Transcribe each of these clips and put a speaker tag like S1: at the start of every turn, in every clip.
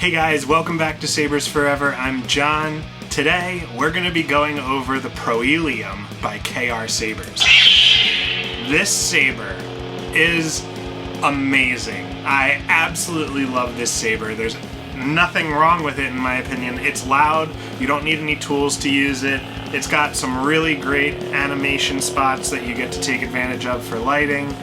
S1: Hey guys, welcome back to Sabers Forever. I'm John. Today, we're going to be going over the Proelium by KR Sabers. This saber is amazing. I absolutely love this saber. There's nothing wrong with it in my opinion. It's loud, you don't need any tools to use it. It's got some really great animation spots that you get to take advantage of for lighting.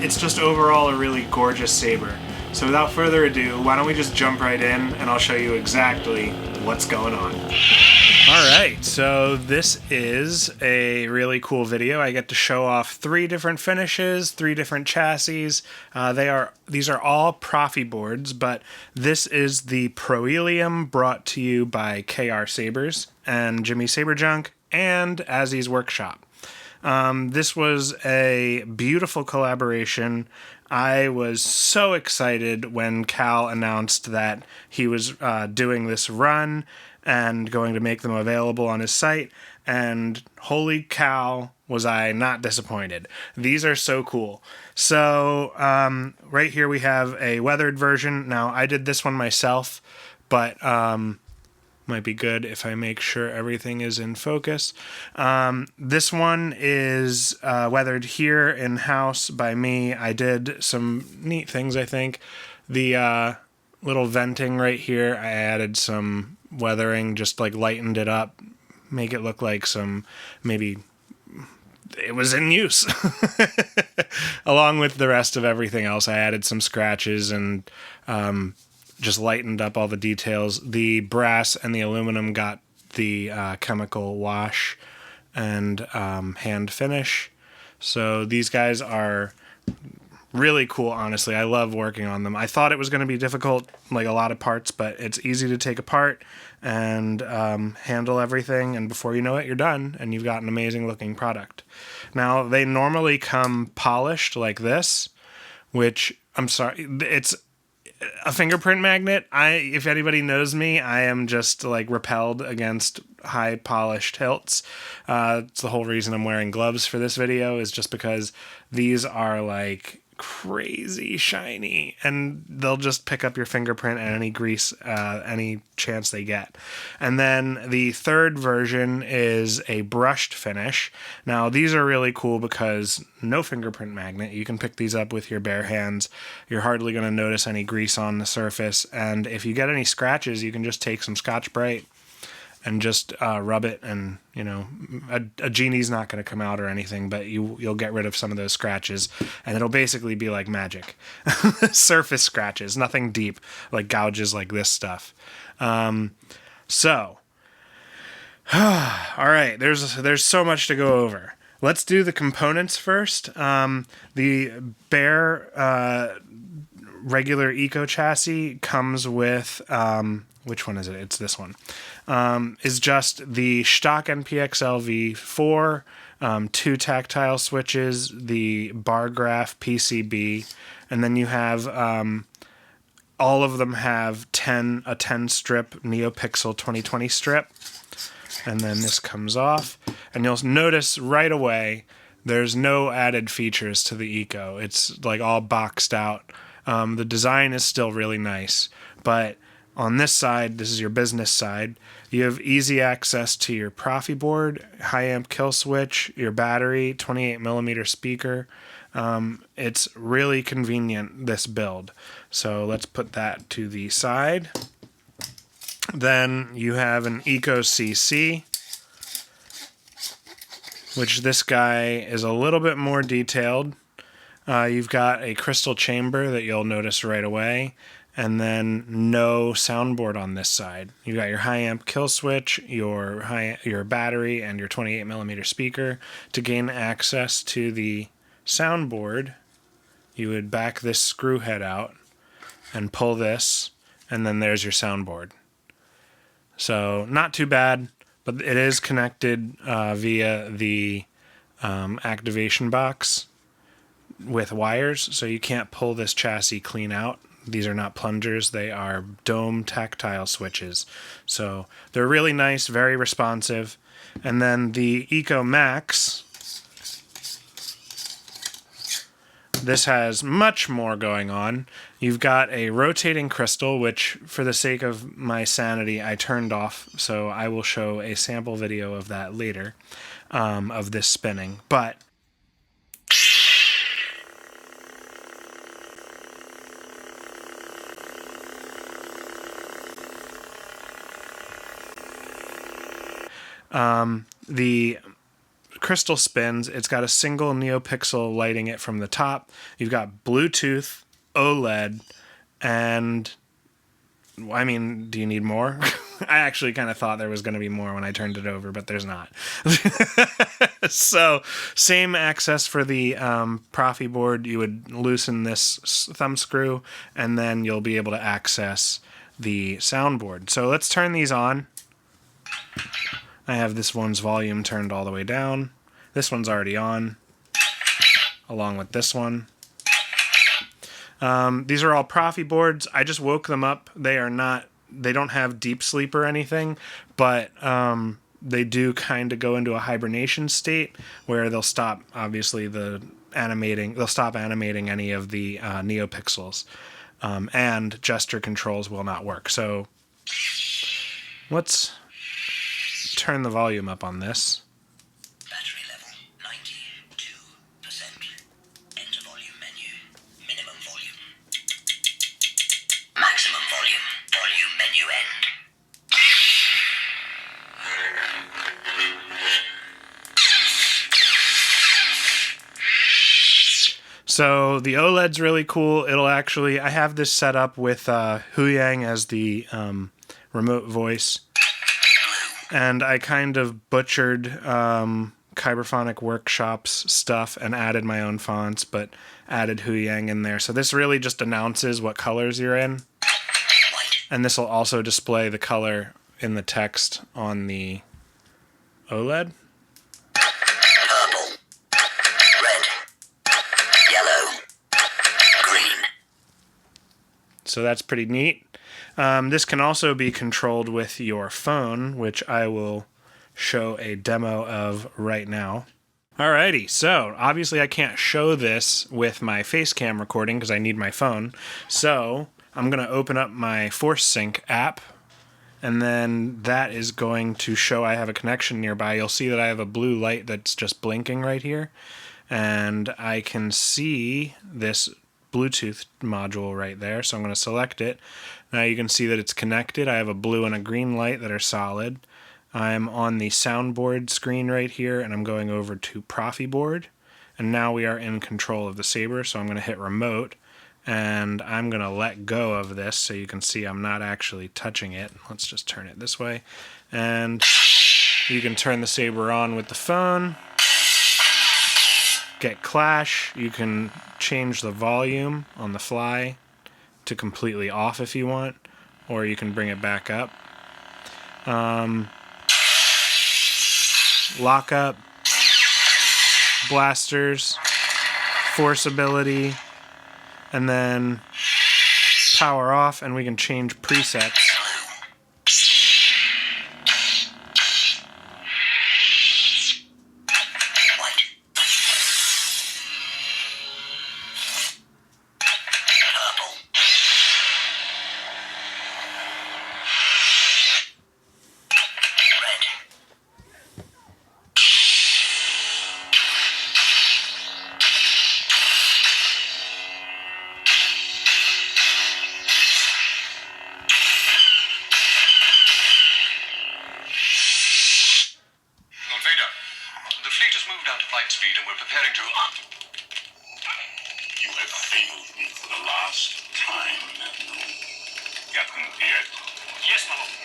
S1: It's just overall a really gorgeous saber. So without further ado, why don't we just jump right in and I'll show you exactly what's going on. Alright, so this is a really cool video. I get to show off 3 different finishes, 3 different chassis. These are all Proffieboards, but this is the Proelium brought to you by KR Sabers and Jimmy Saberjunk and Azzy's Workshop. This was a beautiful collaboration. I was so excited when Cal announced that he was doing this run and going to make them available on his site, and holy cow, was I not disappointed. These are so cool. So right here we have a weathered version. Now I did this one myself, but might be good if I make sure everything is in focus. This one is weathered here in-house by me. I did some neat things, I think. The little venting right here, I added some weathering, just like lightened it up, make it look like some, maybe it was in use. Along with the rest of everything else, I added some scratches and just lightened up all the details. The brass and the aluminum got the chemical wash and hand finish. So these guys are really cool, honestly. I love working on them. I thought it was going to be difficult, like a lot of parts, but it's easy to take apart and handle everything, and before you know it, you're done, and you've got an amazing looking product. Now, they normally come polished like this, which, I'm sorry, it's a fingerprint magnet. If anybody knows me, I am just like repelled against high polished hilts. It's the whole reason I'm wearing gloves for this video, is just because these are like crazy shiny and they'll just pick up your fingerprint and any grease any chance they get. And then the third version is a brushed finish. Now these are really cool because no fingerprint magnet, you can pick these up with your bare hands. You're hardly going to notice any grease on the surface, and if you get any scratches, you can just take some Scotch-Brite and just rub it, and you know, a genie's not going to come out or anything, but you'll get rid of some of those scratches, and it'll basically be like magic. Surface scratches, nothing deep, like gouges like this stuff. So, all right, there's so much to go over. Let's do the components first. The bare regular Eco chassis comes with which one is it? It's this one. Is just the stock NPXL V4, 2 tactile switches, the bar graph PCB, and then you have all of them have a 10 strip Neopixel 2020 strip, and then this comes off, and you'll notice right away there's no added features to the Eco. It's like all boxed out. The design is still really nice, but on this side, this is your business side, you have easy access to your Proffieboard, high amp kill switch, your battery, 28mm speaker. It's really convenient, this build. So let's put that to the side. Then you have an Eco CC, which this guy is a little bit more detailed. You've got a crystal chamber that you'll notice right away, and then no soundboard on this side. You got your high amp kill switch, your battery, and your 28mm speaker. To gain access to the soundboard, you would back this screw head out and pull this, and then there's your soundboard. So not too bad, but it is connected via the activation box with wires, so you can't pull this chassis clean out. These are not plungers, they are dome tactile switches. So they're really nice, very responsive. And then the Eco Max, This has much more going on. You've got a rotating crystal, which for the sake of my sanity, I turned off, so I will show a sample video of that later, of this spinning. But the crystal spins. It's got a single neopixel lighting it from the top. You've got Bluetooth, OLED, and I mean, do you need more? I actually kind of thought there was going to be more when I turned it over, but there's not. So, same access for the Proffieboard. You would loosen this thumb screw, and then you'll be able to access the soundboard. So let's turn these on. I have this one's volume turned all the way down. This one's already on, along with this one. These are all Proffieboards. I just woke them up. They don't have deep sleep or anything, but they do kind of go into a hibernation state where they'll stop, obviously, they'll stop animating any of the neopixels, and gesture controls will not work. So let's turn the volume up on this.
S2: Battery level 92%. Enter volume menu. Minimum volume. Maximum volume. Volume menu end.
S1: So the OLED's really cool. I have this set up with Huyang as the remote voice. And I kind of butchered Kyberphonic Workshop's stuff and added my own fonts, but added Huyang in there. So this really just announces what colors you're in. And this will also display the color in the text on the OLED.
S2: Purple. Red. Yellow. Green.
S1: So that's pretty neat. This can also be controlled with your phone, which I will show a demo of right now. Alrighty, so obviously I can't show this with my face cam recording because I need my phone. So I'm going to open up my ForceSync app, and then that is going to show I have a connection nearby. You'll see that I have a blue light that's just blinking right here, and I can see this Bluetooth module right there, so I'm going to select it. Now you can see that it's connected. I have a blue and a green light that are solid. I'm on the soundboard screen right here, and I'm going over to Proffieboard. And now we are in control of the Saber, so I'm going to hit remote, and I'm going to let go of this so you can see I'm not actually touching it. Let's just turn it this way. And you can turn the Saber on with the phone. Get clash. You can change the volume on the fly to completely off if you want, or you can bring it back up. Lockup, blasters, force ability, and then power off, and we can change presets.
S3: The fleet has moved out to flight speed and we're preparing to...
S4: You have failed me for the last time, Captain Piet.
S3: Yes, my lord.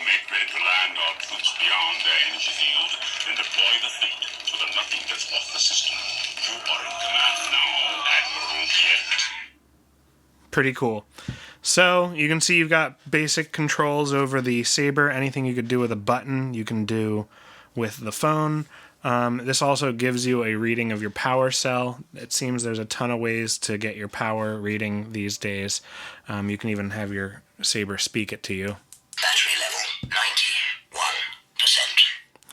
S4: Make ready to land our troops beyond their energy field and deploy the fleet so that nothing gets off the system. You are in command now, Admiral Piet.
S1: Pretty cool. So you can see you've got basic controls over the Saber. Anything you could do with a button, you can do with the phone. This also gives you a reading of your power cell. It seems there's a ton of ways to get your power reading these days. You can even have your Saber speak it to you.
S2: Battery level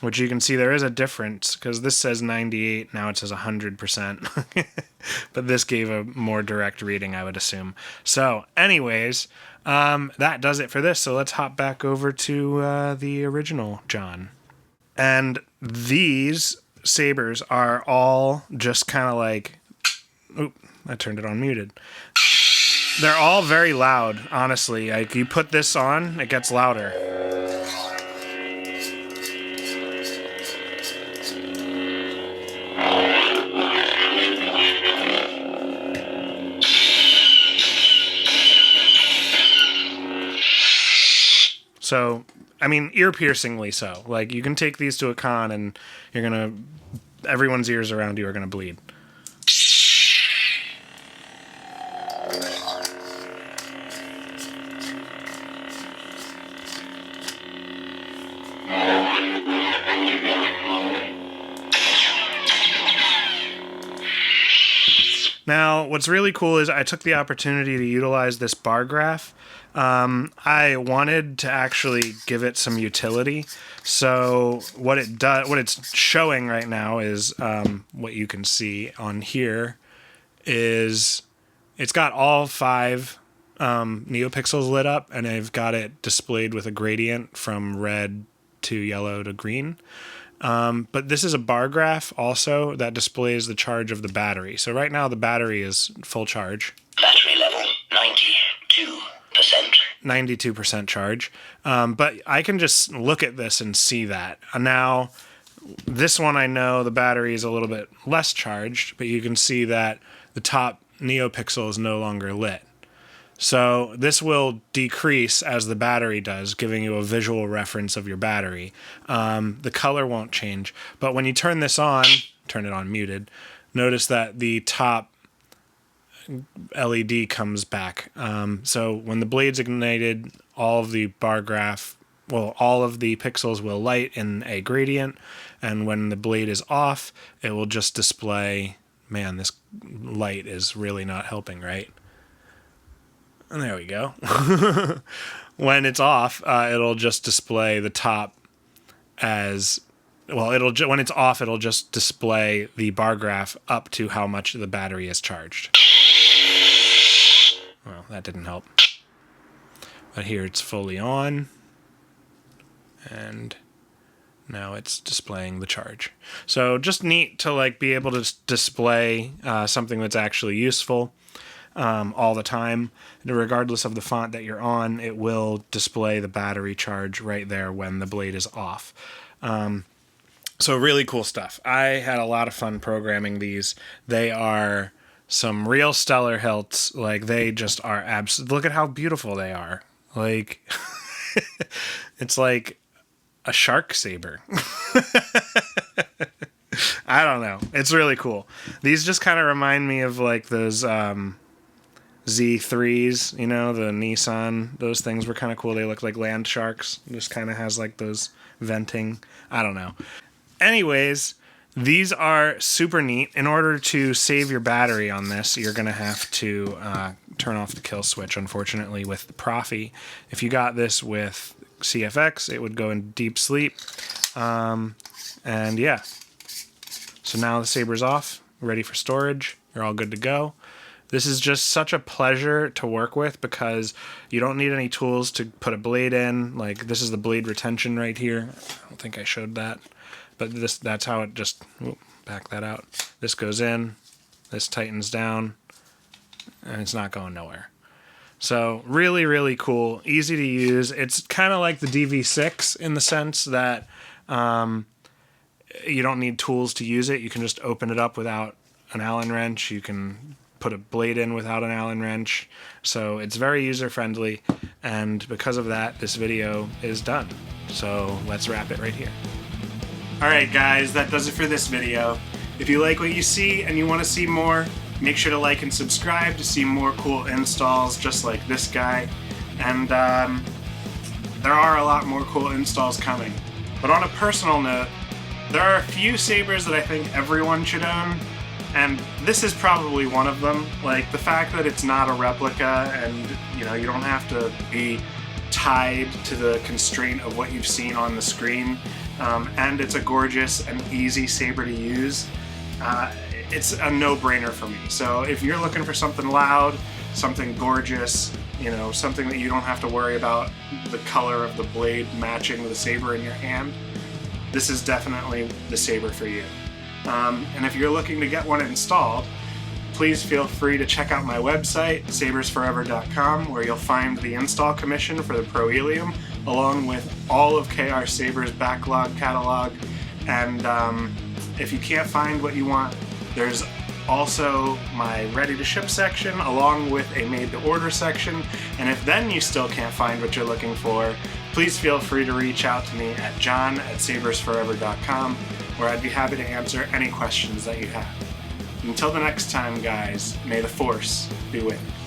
S2: 91%.
S1: which you can see there is a difference because this says 98, now it says 100%. But this gave a more direct reading, I would assume. So anyways, that does it for this. So let's hop back over to the original John. And these sabers are all just kind of like... Oop, I turned it on muted. They're all very loud, honestly. Like, you put this on, it gets louder. So, I mean, ear-piercingly so. Like, you can take these to a con and you're gonna... everyone's ears around you are gonna bleed. Now, what's really cool is I took the opportunity to utilize this bar graph. I wanted to actually give it some utility. So what it's showing right now is what you can see on here is it's got all 5 neopixels lit up, and I've got it displayed with a gradient from red to yellow to green. But this is a bar graph also that displays the charge of the battery. So right now the battery is full charge.
S2: Battery level 92%.
S1: 92% charge. But I can just look at this and see that. Now, this one I know the battery is a little bit less charged, but you can see that the top neopixel is no longer lit. So this will decrease as the battery does, giving you a visual reference of your battery. The color won't change, but when you turn this on, turn it on muted, notice that the top LED comes back. So when the blade's ignited, all of the bar graph, well, all of the pixels will light in a gradient, and when the blade is off, it will just display, man, this light is really not helping, right? And there we go. When it's off, it'll just display the top as well. When it's off, it'll just display the bar graph up to how much the battery is charged. Well, that didn't help. But here it's fully on, and now it's displaying the charge. So just neat to like be able to display something that's actually useful. All the time, regardless of the font that you're on, it will display the battery charge right there when the blade is off. So really cool stuff. I had a lot of fun programming these. They are some real stellar hilts. Like, they just are look at how beautiful they are. Like, it's like a shark saber. I don't know. It's really cool. These just kind of remind me of like those Z3s, you know, the Nissan. Those things were kind of cool. They look like land sharks. Just kind of has like those venting. I don't know. Anyways, these are super neat. In order to save your battery on this, you're going to have to turn off the kill switch, unfortunately, with the Proffi. If you got this with CFX, it would go in deep sleep. And yeah. So now the saber's off, ready for storage. You're all good to go. This is just such a pleasure to work with because you don't need any tools to put a blade in. Like, this is the blade retention right here. I don't think I showed that. But that's how it just... back that out. This goes in. This tightens down. And it's not going nowhere. So, really, really cool. Easy to use. It's kind of like the DV6 in the sense that you don't need tools to use it. You can just open it up without an Allen wrench. You can put a blade in without an Allen wrench. So it's very user-friendly, and because of that, this video is done. So let's wrap it right here. Alright guys, that does it for this video. If you like what you see and you want to see more, make sure to like and subscribe to see more cool installs just like this guy. And there are a lot more cool installs coming. But on a personal note, there are a few sabers that I think everyone should own. And this is probably one of them. Like, the fact that it's not a replica and, you know, you don't have to be tied to the constraint of what you've seen on the screen, and it's a gorgeous and easy saber to use. It's a no-brainer for me. So if you're looking for something loud, something gorgeous, you know, something that you don't have to worry about the color of the blade matching the saber in your hand, this is definitely the saber for you. And if you're looking to get one installed, please feel free to check out my website, sabersforever.com, where you'll find the install commission for the Proelium, along with all of KR Saber's backlog catalog. And if you can't find what you want, there's also my ready-to-ship section, along with a made-to-order section. And if then you still can't find what you're looking for, please feel free to reach out to me at john@sabersforever.com, where I'd be happy to answer any questions that you have. Until the next time, guys, may the Force be with you.